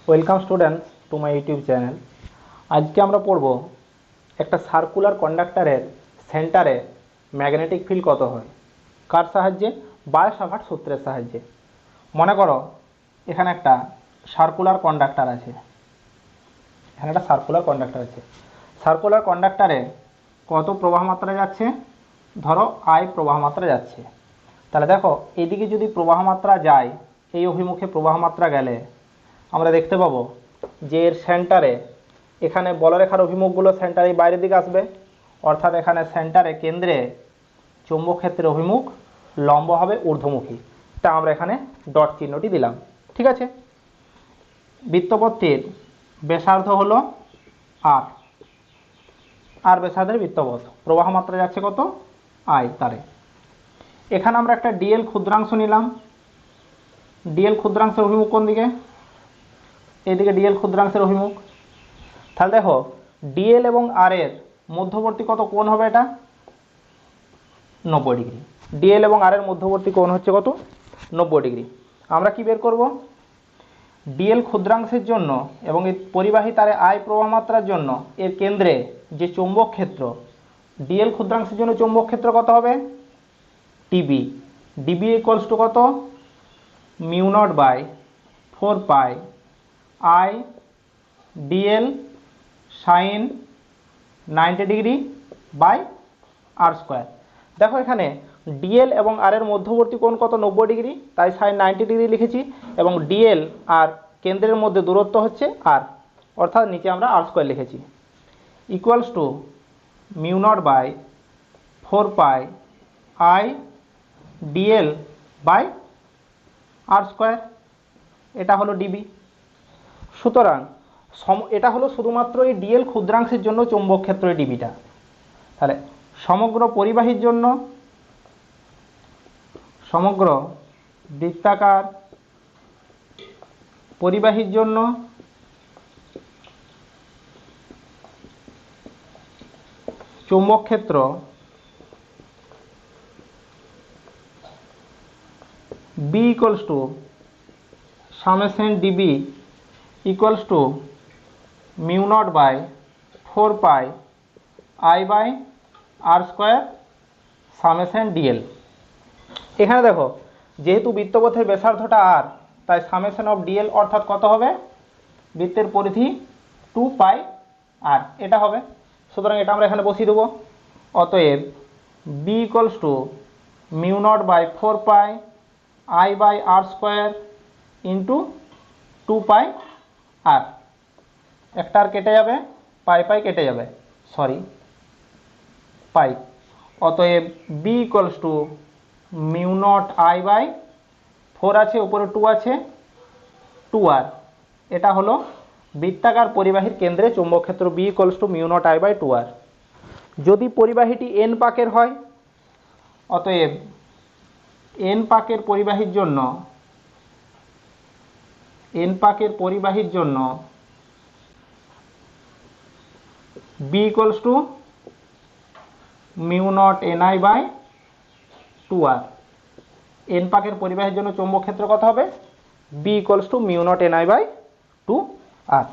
Welcome students to my YouTube channel. আজকে আমরা পড়ব একটা সার্কুলার কন্ডাক্টরের সেন্টারে ম্যাগনেটিক ফিল্ড কত হয়, কার সাহায্যে? বায়-সাভার্ট সূত্রের সাহায্যে। মনে করো এখানে একটা সার্কুলার কন্ডাক্টর আছে, সার্কুলার কন্ডাক্টরে কত প্রবাহ মাত্রা যাচ্ছে? ধরো আই প্রবাহ মাত্রা যাচ্ছে। তাহলে দেখো এদিকে যদি প্রবাহ মাত্রা যায়, এই অভিমুখে প্রবাহ মাত্রা গেলে আমরা দেখতে পাবো যে এর সেন্টারে, এখানে বলরেখার অভিমুখগুলো সেন্টারে বাইরের দিকে আসবে, অর্থাৎ এখানে সেন্টারে কেন্দ্রে চৌম্বক ক্ষেত্রের অভিমুখ লম্ব হবে ঊর্ধ্বমুখী। তা আমরা এখানে ডট চিহ্নটি দিলাম। ঠিক আছে, বৃত্তপথটির ব্যাসার্ধ হলো আর ব্যাসার্ধের বৃত্তপথ, প্রবাহ মাত্রা যাচ্ছে কত? আই তারে। এখানে আমরা একটা ডিএল ক্ষুদ্রাংশ নিলাম। ডিএল ক্ষুদ্রাংশের অভিমুখ কোন দিকে? এইদিকে ডিএল ক্ষুদ্রাংশের অভিমুখ। তাহলে দেখো ডিএল এবং আর এর মধ্যবর্তী কত কোণ হবে? এটা 90 ডিগ্রি। ডিএল এবং আর এর মধ্যবর্তী কোণ হচ্ছে কত? 90 ডিগ্রি। আমরা কি বের করব? ডিএল ক্ষুদ্রাংশের জন্য এবং এই পরিবাহী তারে আই প্রবাহ মাত্রার জন্য এর কেন্দ্রে যে চৌম্বক ক্ষেত্র, ডিএল ক্ষুদ্রাংশের জন্য চৌম্বক ক্ষেত্র কত হবে? টিবি। ডিবি ইকুয়ালস টু কত? Mu not by 4 pi I dl sine 90 degree by r square. দেখো এখানে ডিএল এবং আর এর মধ্যবর্তী কোণ কত? 90 ডিগ্রি, তাই সাইন 90 ডিগ্রি লিখেছি। এবং ডিএল আর কেন্দ্রের মধ্যে দূরত্ব হচ্ছে আর, অর্থাৎ নিচে আমরা আর স্কোয়ার লিখেছি, equals to mu not by 4 pi I dl by r square. এটা হলো ডিবি। সুতরাং এটা হলো শুধুমাত্র এই ডিএল ক্ষুদ্রাংশের জন্য চৌম্বক ক্ষেত্র ডিবিটা। তাহলে সমগ্র পরিবাহীর জন্য, সমগ্র বৃত্তাকার পরিবাহীর জন্য চৌম্বক ক্ষেত্র B equals to summation dB equals to mu not by 4 pi I by r square summation dl. এখানে দেখো যেহেতু বৃত্তপথের ব্যাসার্ধটা আর, তাই সামেশন অফ ডিএল অর্থাৎ কত হবে? বৃত্তের পরিধি 2 পাই আর, এটা হবে। সুতরাং এটা আমরা এখানে বসিয়ে দেবো। অতএব B equals to mu not by 4 pi I by r square into 2 pi r. একটা আর কেটে যাবে, পাই পাই কেটে যাবে, পাই। অতএব B equals to mu naught I by 4 আছে, উপরে 2 আছে, 2 আর। এটা হলো বৃত্তাকার পরিবাহীর কেন্দ্রে চৌম্বক ক্ষেত্র B equals to mu naught I by 2 R. যদি পরিবাহীটি এন পাকের হয়, অতএব এন পাকের পরিবাহীর জন্য B equals to mu naught N I by 2 R. N পাকের পরিবাহীর জন্য চৌম্বক ক্ষেত্র কত হবে? B equals to mu naught N I by 2 R.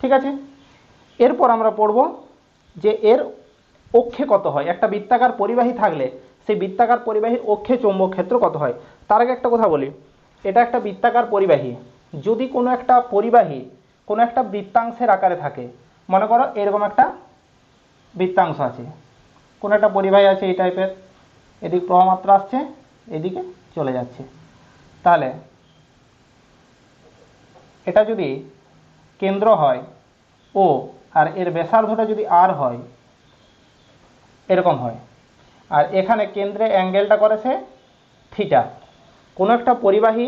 ঠিক আছে, এরপর আমরা পড়ব যে এর অক্ষে কত হয়। একটা বৃত্তাকার পরিবাহী থাকলে সেই বৃত্তাকার পরিবাহীর অক্ষে চৌম্বক ক্ষেত্র কত হয়। তার আগে একটা কথা বলি, এটা একটা বৃত্তাকার পরিবাহী। যদি কোনো একটা পরিবাহী কোনো একটা বৃত্তাংশের আকারে থাকে, মনে করো এরকম একটা বৃত্তাংশ আছে, কোনো একটা পরিবাহী আছে এই টাইপের, এদিক প্রবাহ মাত্রা আসছে, এদিকে চলে যাচ্ছে। তাহলে এটা যদি কেন্দ্র হয় ও, আর এর ব্যাসার্ধটা যদি আর হয়, এরকম হয়, আর এখানে কেন্দ্রে অ্যাঙ্গেলটা করেছে থিটা। কোনো একটা পরিবাহী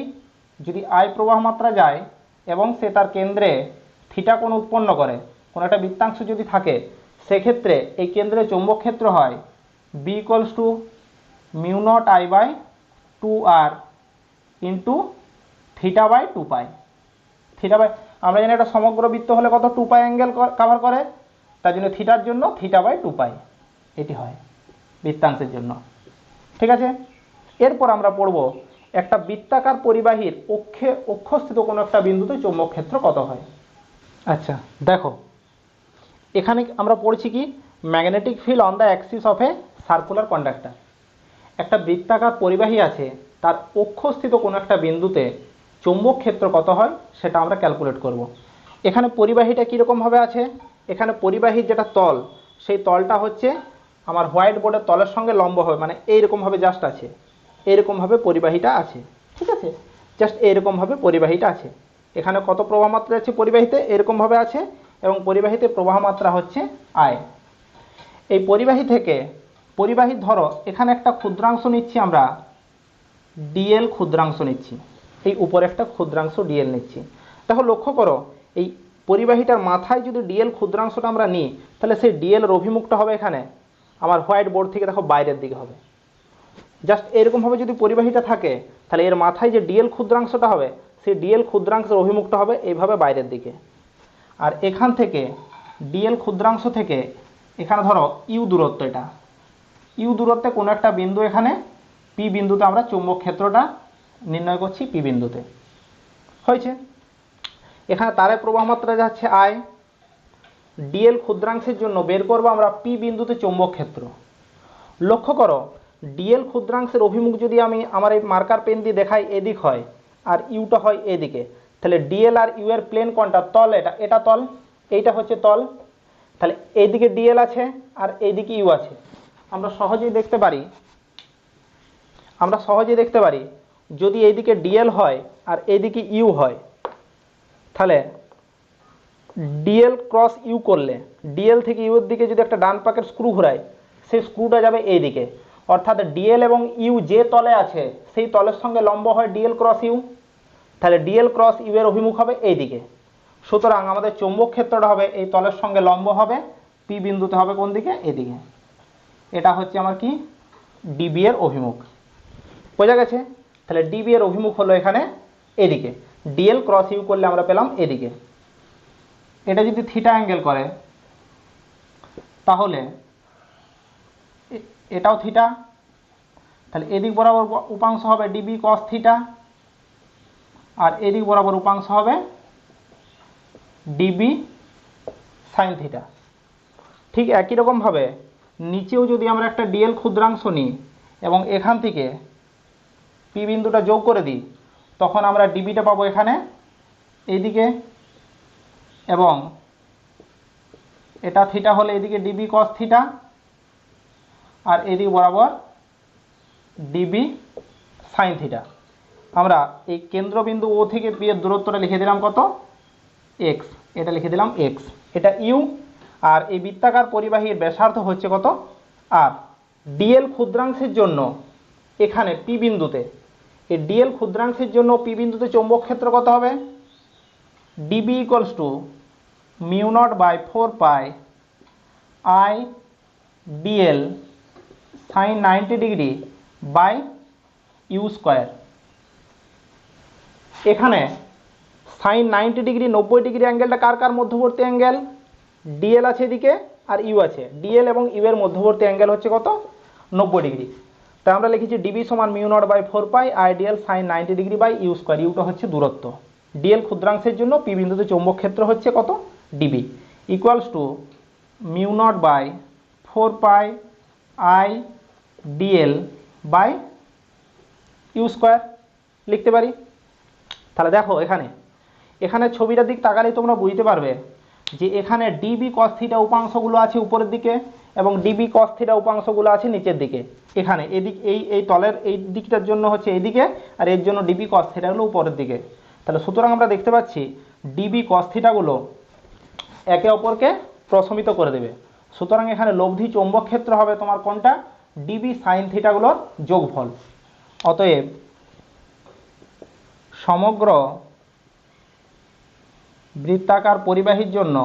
যদি আই প্রবাহ মাত্রা যায় এবং সে তার কেন্দ্রে থিটা কোণ উৎপন্ন করে, কোনো একটা বৃত্তাংশ যদি থাকে, সেক্ষেত্রে এই কেন্দ্রে চৌম্বক ক্ষেত্র হয় B equals to mu naught I by 2 R into theta by 2 pi. Theta by, আমরা জানি একটা সমগ্র বৃত্ত হলে কত? 2 পাই অ্যাঙ্গেল কভার করে, তার জন্য থিটার জন্য থিটা বাই 2 পাই এটি হয় বৃত্তাংশের জন্য। ঠিক আছে, এরপর আমরা পড়ব একটা বৃত্তাকার পরিবাহীর অক্ষস্থিত কোনো একটা বিন্দুতে চৌম্বক ক্ষেত্র কত হয়। আচ্ছা দেখো, এখানে আমরা পড়ছি কি, magnetic field on the Axis of A circular conductor. একটা বৃত্তাকার পরিবাহী আছে, তার অক্ষস্থিত কোনো একটা বিন্দুতে চৌম্বক ক্ষেত্র কত হয় সেটা আমরা ক্যালকুলেট করব। এখানে পরিবাহীটা কীরকমভাবে আছে, এখানে পরিবাহীর যেটা তল, সেই তলটা হচ্ছে আমার হোয়াইট বোর্ডের তলের সঙ্গে লম্ব হবে, মানে এইরকমভাবে জাস্ট আছে, এইরকমভাবে পরিবাহীটা আছে, ঠিক আছে, জাস্ট এইরকমভাবে পরিবাহীটা আছে। এখানে কত প্রবাহ মাত্রা আছে পরিবাহীতে, এরকমভাবে আছে, এবং পরিবাহীতে প্রবাহ মাত্রা হচ্ছে আই। এই পরিবাহী থেকে, পরিবাহীর ধরো এখানে একটা ক্ষুদ্রাংশ নিচ্ছি আমরা, ডিএল ক্ষুদ্রাংশ নিচ্ছি, এই উপরে একটা ক্ষুদ্রাংশ ডিএল নিচ্ছি। দেখো লক্ষ্য করো, এই পরিবাহীটার মাথায় যদি ডিএল ক্ষুদ্রাংশটা আমরা নিই, তাহলে সেই ডিএলের অভিমুখটা হবে এখানে আমার হোয়াইট বোর্ড থেকে দেখো বাইরের দিকে হবে। জাস্ট এরকমভাবে যদি পরিবাহীটা থাকে, তাহলে এর মাথায় যে ডিএল ক্ষুদ্রাংশটা হবে, সেই ডিএল ক্ষুদ্রাংশের অভিমুখটা হবে এইভাবে বাইরের দিকে। আর এখান থেকে ডিএল ক্ষুদ্রাংশ থেকে এখানে ধরো ইউ দূরত্ব, এটা ইউ দূরত্বে কোনো একটা বিন্দু, এখানে পি বিন্দুতে আমরা চৌম্বক ক্ষেত্রটা নির্ণয় করছি পি বিন্দুতে, হয়েছে। এখানে তারের প্রবাহ মাত্রা যাচ্ছে আই, ডিএল ক্ষুদ্রাংশের জন্য বের করবো আমরা পি বিন্দুতে চৌম্বক ক্ষেত্র। লক্ষ্য করো, ডিএল ক্ষুদ্রাংশের অভিমুখ যদি আমি আমার এই মার্কার পেন দিয়ে দেখাই এদিক হয়, আর ইউটা হয় এদিকে, তাহলে ডিএল আর ইউ এর প্লেন কোনটা, তল, এটা তল, এইটা হচ্ছে তল। তাহলে এইদিকে ডিএল আছে আর এইদিকে ইউ আছে। আমরা সহজেই দেখতে পারি যদি এইদিকে ডিএল হয় আর এইদিকে ইউ হয়, তাহলে ডিএল ক্রস ইউ করলে, ডিএল থেকে ইউ এর দিকে যদি একটা ডান পাকের স্ক্রু ঘোরায়, সেই স্ক্রুটা যাবে এইদিকে, অর্থাৎ ডিএল এবং ইউ যে তলে আছে সেই তলের সঙ্গে লম্ব হয় ডিএল ক্রস ইউ, তাহলে ডিএল ক্রস ইউ এর অভিমুখ হবে এইদিকে। সুতরাং আমাদের চৌম্বক ক্ষেত্রটা হবে এই তলের সঙ্গে লম্ব হবে, পি বিন্দুতে হবে কোন দিকে, এদিকে। এটা হচ্ছে আমার কি, ডিবি এর অভিমুখ, বোঝা গেছে। তাহলে ডিবি এর অভিমুখ হলো এখানে এদিকে, ডিএল ক্রস ইউ করলে আমরা পেলাম এদিকে। এটা যদি থিটা অ্যাঙ্গেল করে, তাহলে এটাও থিটা, তাহলে এদিক বরাবর উপাংশ হবে ডিবি কস থিটা, আর এদিক বরাবর উপাংশ হবে ডিবি সাইন থিটা। ঠিক একই রকমভাবে নিচেও যদি আমরা একটা ডিএল ক্ষুদ্রাংশ নিই এবং এখান থেকে পি বিন্দুটা যোগ করে দিই, তখন আমরা ডিবিটা পাবো এখানে এইদিকে, এবং এটা থিটা হলে এদিকে ডিবি কস থিটা, আর এদিক বরাবর ডিবি সাইন থিটা। আমরা এই কেন্দ্রবিন্দু ও থেকে পি এর দূরত্বটা লিখে দিলাম কত, এক্স, এটা লিখে দিলাম এক্স, এটা ইউ, আর এই বৃত্তাকার পরিবাহীর ব্যাসার্ধ হচ্ছে কত, আর। ডিএল ক্ষুদ্রাংশের জন্য এখানে পি বিন্দুতে, এই ডিএল ক্ষুদ্রাংশের জন্য পি বিন্দুতে চৌম্বক ক্ষেত্র কত হবে, dB equals to mu not by 4 pi I dl sine 90 degree by you square. এখানে সাইন 90 ডিগ্রি 90 ডিগ্রি অ্যাঙ্গেলটা কার কার মধ্যবর্তী অ্যাঙ্গেল, ডিএল আছে এদিকে আর ইউ আছে, ডিএল এবং ইউ এর মধ্যবর্তী অ্যাঙ্গেল হচ্ছে কত, 90 ডিগ্রি। তাই আমরা লিখেছি ডিবি সমান mu not by 4 pi I dl sine 90 degree by you square. ইউটা হচ্ছে দূরত্ব, ডিএল ক্ষুদ্রাংশের জন্য পি বিন্দুতে চৌম্বক ক্ষেত্র হচ্ছে কত, dB, equals to mu not by 4 pi I dl by you square লিখতে পারি। তাহলে দেখো এখানে ছবিটার দিক তাকালেই তোমরা বুঝতে পারবে যে এখানে ডিবি কস থিটা উপাংশগুলো আছে উপরের দিকে এবং ডিবি কস থিটা উপাংশগুলো আছে নিচের দিকে। এখানে এদিক এই তলের এই দিকটার জন্য হচ্ছে এইদিকে, আর এর জন্য ডিবি কস থিটাগুলো উপরের দিকে। তাহলে সুতরাং আমরা দেখতে পাচ্ছি ডিবি কস থিটাগুলো একে অপরকে প্রশমিত করে দেবে। সুতরাং এখানে লব্ধি চৌম্বক ক্ষেত্র হবে তোমার কোনটা, ডিবি সাইন থিটাগুলোর যোগফল। অতএব সমগ্র বৃত্তাকার পরিবাহীর জন্য,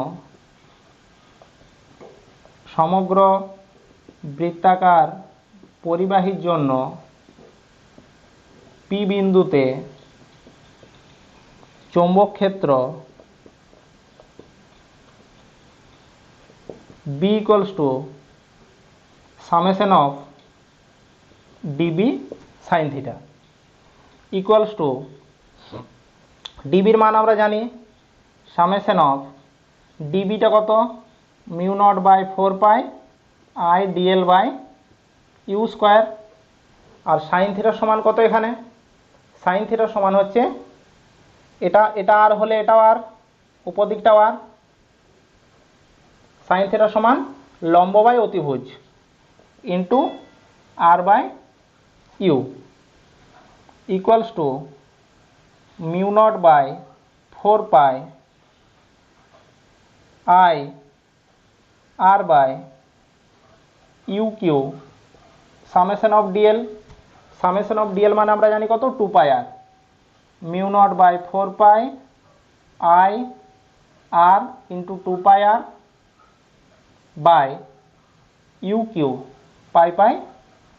সমগ্র বৃত্তাকার পরিবাহীর জন্য পি বিন্দুতে চৌম্বক ক্ষেত্র B equals to summation of dB sine theta. Equals to ডিবির মান আমরা জানি সামেশন অফ ডিবিটা কত mu not by 4 pi I dl by you square. আর সাইন থিটার সমান কত এখানে সাইন থিটার সমান হচ্ছে এটা আর হলে এটাও আর উপর দিকটাও আর সাইন থিটার সমান লম্ব বাই অতিভুজ into r by u equals to mu not by 4 pi I r by u cube summation of dl মানে আমরা জানি কত 2 pi r mu not by 4 pi I r into 2 pi r by u cube pi pi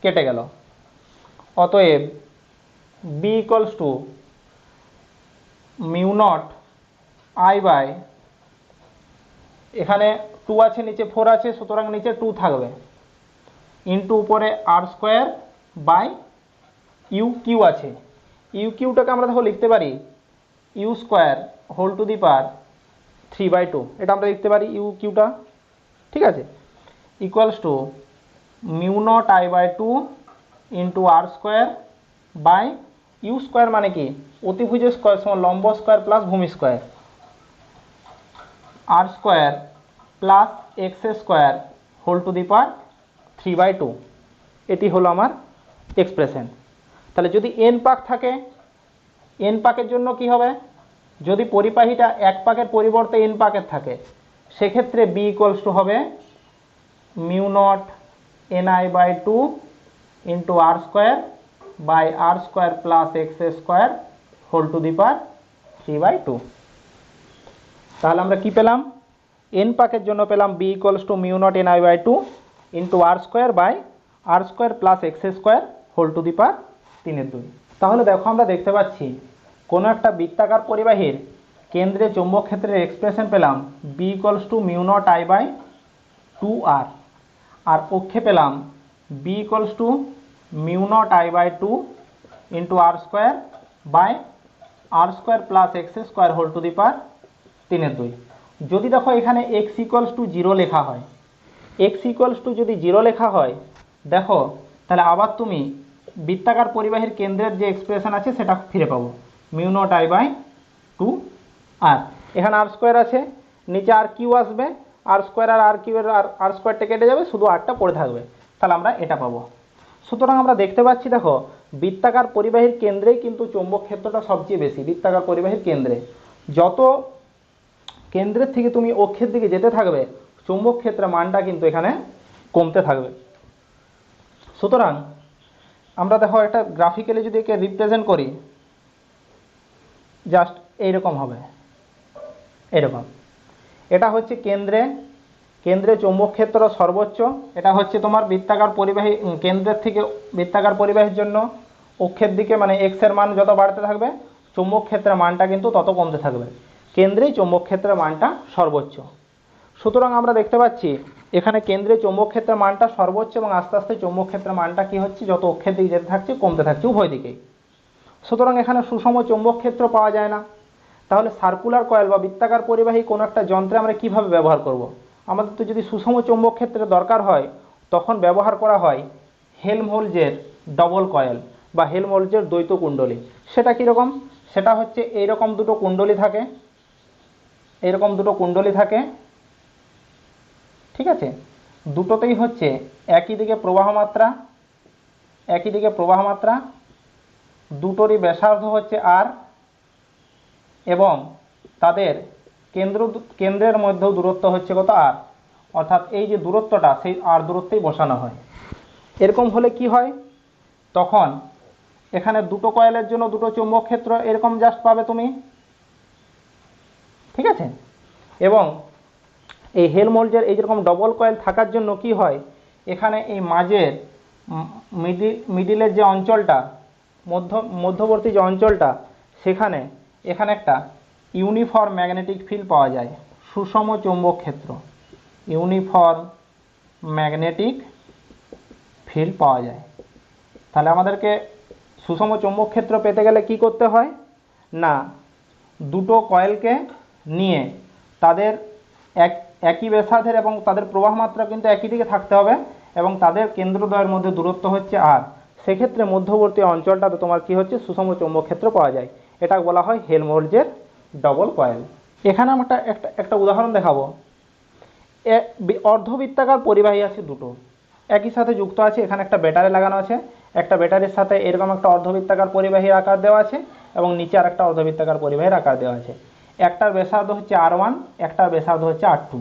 কেটে গেল। অতএব B equals to mu naught I by এখানে 2 আছে নিচে 4 আছে সুতরাং নিচে 2 থাকবে ইন্টু উপরে r square by u cube আছে ইউ কিউটাকে আমরা দেখো লিখতে পারি u square whole to the power 3/2 এটা আমরা লিখতে পারি ইউ কিউটা ঠিক আছে equals to mu naught I by 2 into r square by you square মানে কি অতিভুজের স্কোয়ার সমান লম্ব স্কোয়ার প্লাস ভূমি square r square plus x square whole to the power 3/2 এটি হলো আমার এক্সপ্রেশন। তাহলে যদি এন পাক থাকে এন পাকের জন্য কি হবে যদি পরিবাহীটা এক পাকের পরিবর্তে এন পাকের থাকে সেক্ষেত্রে বি ইকুয়ালস টু হবে mu naught N I by 2 into r square by r square plus x square whole to the power 3/2। তাহলে আমরা কি পেলাম এন পাকের জন্য পেলাম B equals to mu naught N I by 2 into r square by r square plus x square whole to the power 3/2। তাহলে দেখো আমরা দেখতে পাচ্ছি কোনো একটা বৃত্তাকার পরিবাহীর কেন্দ্রে চৌম্বক ক্ষেত্রের এক্সপ্রেশন পেলাম B equals to mu naught I by 2r আর অক্ষে পেলাম B equals to mu naught I by 2 into r square by r square plus x square whole to the power 3/2। যদি দেখো এখানে এক্স ইকুয়ালস টু 0 লেখা হয় x equals to যদি 0 লেখা হয় দেখো তাহলে আবার তুমি বৃত্তাকার পরিবাহীর কেন্দ্রের যে এক্সপ্রেশন আছে সেটা ফিরে পাবো মিউ নট আই বাই 2 আর এখানে আর স্কোয়ার আছে নিচে আর কিউ আসবে আর স্কোয়ার আর আর কিউ এর আর স্কোয়ারটা কেটে যাবে শুধু আরটা পড়ে থাকবে তাহলে আমরা এটা পাবো। সুতরাং আমরা দেখতে পাচ্ছি দেখো বৃত্তাকার পরিবাহীর কেন্দ্রেই কিন্তু চৌম্বক ক্ষেত্রটা সবচেয়ে বেশি বৃত্তাকার পরিবাহীর কেন্দ্রে যত কেন্দ্রের থেকে তুমি অক্ষের দিকে যেতে থাকবে চৌম্বক ক্ষেত্রের মানটা কিন্তু এখানে কমতে থাকবে। সুতরাং আমরা দেখো একটা গ্রাফিক্যালি যদি একে রিপ্রেজেন্ট করি জাস্ট এইরকম হবে এরকম এটা হচ্ছে কেন্দ্রে চৌম্বক ক্ষেত্র সর্বোচ্চ এটা হচ্ছে তোমার বৃত্তাকার পরিবাহী কেন্দ্রের থেকে বৃত্তাকার পরিবাহীর জন্য অক্ষের দিকে মানে এক্স এর মান যত বাড়তে থাকবে চৌম্বক ক্ষেত্রের মানটা কিন্তু তত কমতে থাকবে কেন্দ্রেই চৌম্বক ক্ষেত্রের মানটা সর্বোচ্চ। সুতরাং আমরা দেখতে পাচ্ছি এখানে কেন্দ্রে চৌম্বক ক্ষেত্রের মানটা সর্বোচ্চ এবং আস্তে আস্তে চৌম্বক ক্ষেত্রের মানটা কি হচ্ছে যত অক্ষের দিকে যেতে থাকছে কমতে থাকছে উভয় দিকেই। সুতরাং এখানে সুষম চৌম্বক ক্ষেত্র পাওয়া যায় না তাহলে সার্কুলার কয়েল বা বৃত্তাকার পরিবাহী কোনো একটা যন্ত্রে আমরা কিভাবে ব্যবহার করব আমাদের তো যদি সুষম চৌম্বক ক্ষেত্রের দরকার হয় তখন ব্যবহার করা হয় হেলমহোল্টজের ডবল কয়েল বা হেলমহোল্টজের দ্বৈত কুণ্ডলী। সেটা কীরকম সেটা হচ্ছে এইরকম দুটো কুণ্ডলী থাকে এরকম দুটো কুণ্ডলী থাকে ঠিক আছে দুটোতেই হচ্ছে একই দিকে প্রবাহ মাত্রা দুটোরই ব্যাসার্ধ হচ্ছে আর এবং তাদের কেন্দ্রের মধ্যেও দূরত্ব হচ্ছে কত আর অর্থাৎ এই যে দূরত্বটা সেই আর দূরত্বেই বসানো হয়। এরকম হলে কি হয় তখন এখানে দুটো কয়েলের জন্য দুটো চৌম্বক ক্ষেত্র এরকম জাস্ট পাবে তুমি ঠিক আছে এবং এই হেলমহোল্টজের এই যেরকম ডবল কয়েল থাকার জন্য কি হয় এখানে এই মাঝের মিডিলের যে অঞ্চলটা মধ্যবর্তী যে অঞ্চলটা সেখানে এখানে একটা ইউনিফর্ম ম্যাগনেটিক ফিল্ড পাওয়া যায় সুষম চৌম্বক ক্ষেত্র ইউনিফর্ম ম্যাগনেটিক ফিল্ড পাওয়া যায়। তাহলে আমাদেরকে সুষম চৌম্বক ক্ষেত্র পেতে গেলে কি করতে হয় না, দুটো কয়েলকে নিয়ে তাদের একই ব্যাসার্ধের এবং তাদের প্রবাহ মাত্রা কিন্তু একই দিকে থাকতে হবে এবং তাদের কেন্দ্রদ্বয়ের মধ্যে দূরত্ব হচ্ছে আর। সেক্ষেত্রে মধ্যবর্তী অঞ্চলটাতে তোমার কি হচ্ছে, সুষম চৌম্বক ক্ষেত্র পাওয়া যায়। এটা বলা হয় হেলমহোল্টজের ডবল কয়েল। এখানে আমরা একটা উদাহরণ দেখাবো। অর্ধবৃত্তাকার পরিবাহী আছে দুটো, একই সাথে যুক্ত আছে। এখানে একটা ব্যাটারি লাগানো আছে, একটা ব্যাটারির সাথে এরকম একটা অর্ধবৃত্তাকার পরিবাহীর আকার দেওয়া আছে এবং নিচে আর একটা অর্ধবৃত্তাকার পরিবাহীর আকার দেওয়া আছে। একটার ব্যাসার্ধ হচ্ছে R1, একটার ব্যাসার্ধ হচ্ছে R2।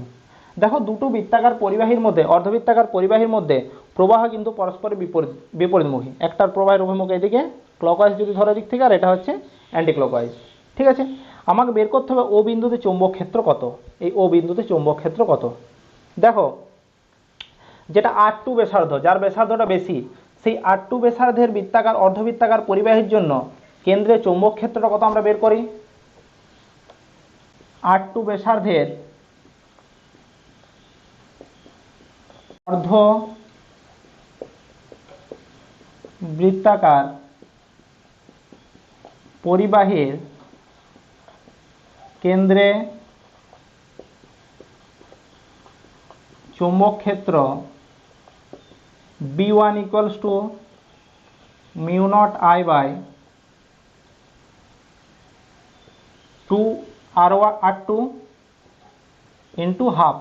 দেখো দুটো বৃত্তাকার পরিবাহীর মধ্যে, অর্ধবৃত্তাকার পরিবাহীর মধ্যে প্রবাহ কিন্তু পরস্পরের বিপরীতমুখী। একটার প্রবাহের অভিমুখ এদিকে ক্লকওয়াইজ যদি ধরো দিক থেকে, আর এটা হচ্ছে অ্যান্টি ক্লকওয়াইজ। ঠিক আছে, আমাকে বের করতে হবে ও বিন্দুতে চৌম্বক ক্ষেত্র কত। এই ও বিন্দুতে চৌম্বক ক্ষেত্র কত, দেখো যেটা R2 ব্যাসার্ধ, যার ব্যাসার্ধটা বেশি, সেই R2 ব্যাসার্ধের বৃত্তাকার অর্ধবৃত্তাকার পরিবাহীর জন্য কেন্দ্রে চৌম্বক ক্ষেত্রটা কত আমরা বের করি। R2 ব্যাসার্ধের অর্ধ বৃত্তাকার পরিবাহীর কেন্দ্রে চৌম্বক ক্ষেত্র B1 equals to mu naught I by 2R2 into half.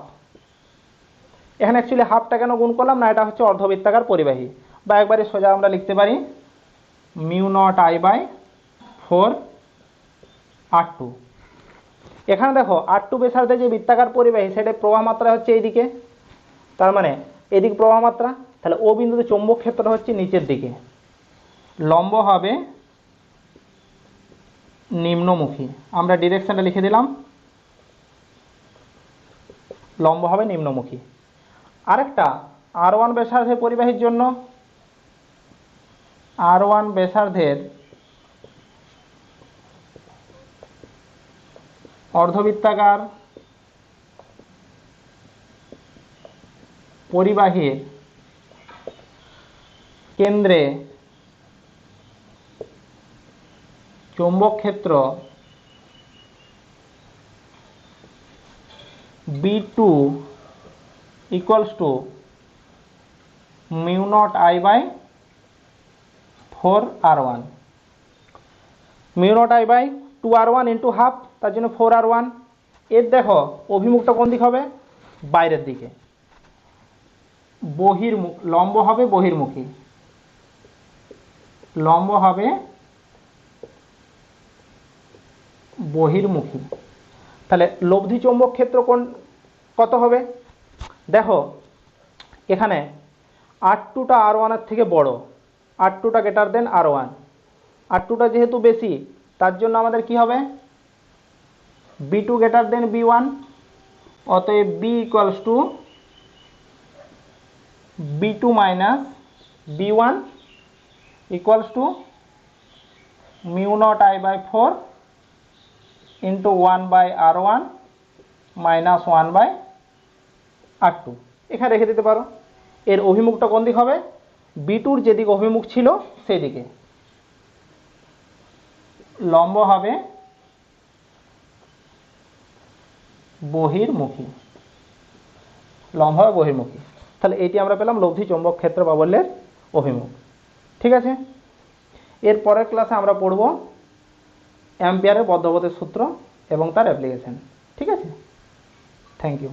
এখানে অ্যাকচুয়ালি হাফটা কেন গুণ করলাম না, এটা হচ্ছে অর্ধবৃত্তাকার পরিবাহী, বা একবারে সোজা আমরা লিখতে পারি mu naught I by 4R2। এখানে দেখো R2 ব্যাসার্ধে যে বৃত্তাকার পরিবাহী, সেটা প্রবাহ মাত্রা হচ্ছে এইদিকে, তার মানে এদিক প্রবাহ মাত্রা, তাহলে ও বিন্দুতে চৌম্বক ক্ষেত্রটা হচ্ছে নিচের দিকে, লম্ব হবে নিম্নমুখী। আমরা ডিরেকশনটা লিখে দিলাম, লম্ব হবে নিম্নমুখী। আরেকটা R1 ব্যাসার্ধের পরিবাহীর জন্য, R1 ব্যাসার্ধের অর্ধবৃত্তাকার পরিবাহীর কেন্দ্রে চৌম্বক ক্ষেত্র B2 equals to mu naught I by 4R1। Mu naught I by 2R1 into half, তার জন্য 4R1। এর দেখো অভিমুখটা কোন দিক হবে, বাইরের দিকে, বহির্মুখ, লম্ব হবে বহির্মুখী, লম্ব হবে বহির্মুখী। তাহলে লব্ধি চৌম্বক ক্ষেত্র কত হবে, দেখো এখানে R2টা R1 এর থেকে বড়, R2টা গ্রেটার দেন R1। R2টা যেহেতু বেশি, তার জন্য আমাদের কি হবে, B2 গ্রেটার দেন B1। অতএব B equals to B2 minus B1 equals to mu naught I by 4 into 1 by R1 minus 1 by R2। এখানে রেখে দিতে পারো। এর অভিমুখটা কোন দিক হবে, B2র যেদিকে অভিমুখ ছিল সেদিকে, লম্ব হবে বহির্মুখী, লম্ব হবে বহির্মুখী। তাহলে এটি আমরা পেলাম লব্ধি চৌম্বক ক্ষেত্র প্রাবল্যের অভিমুখ। ঠিক আছে, এর পরের ক্লাসে আমরা পড়ব অ্যাম্পিয়ারের বদ্ধপথের সূত্র এবং তার অ্যাপ্লিকেশন। ঠিক আছে, থ্যাংক ইউ।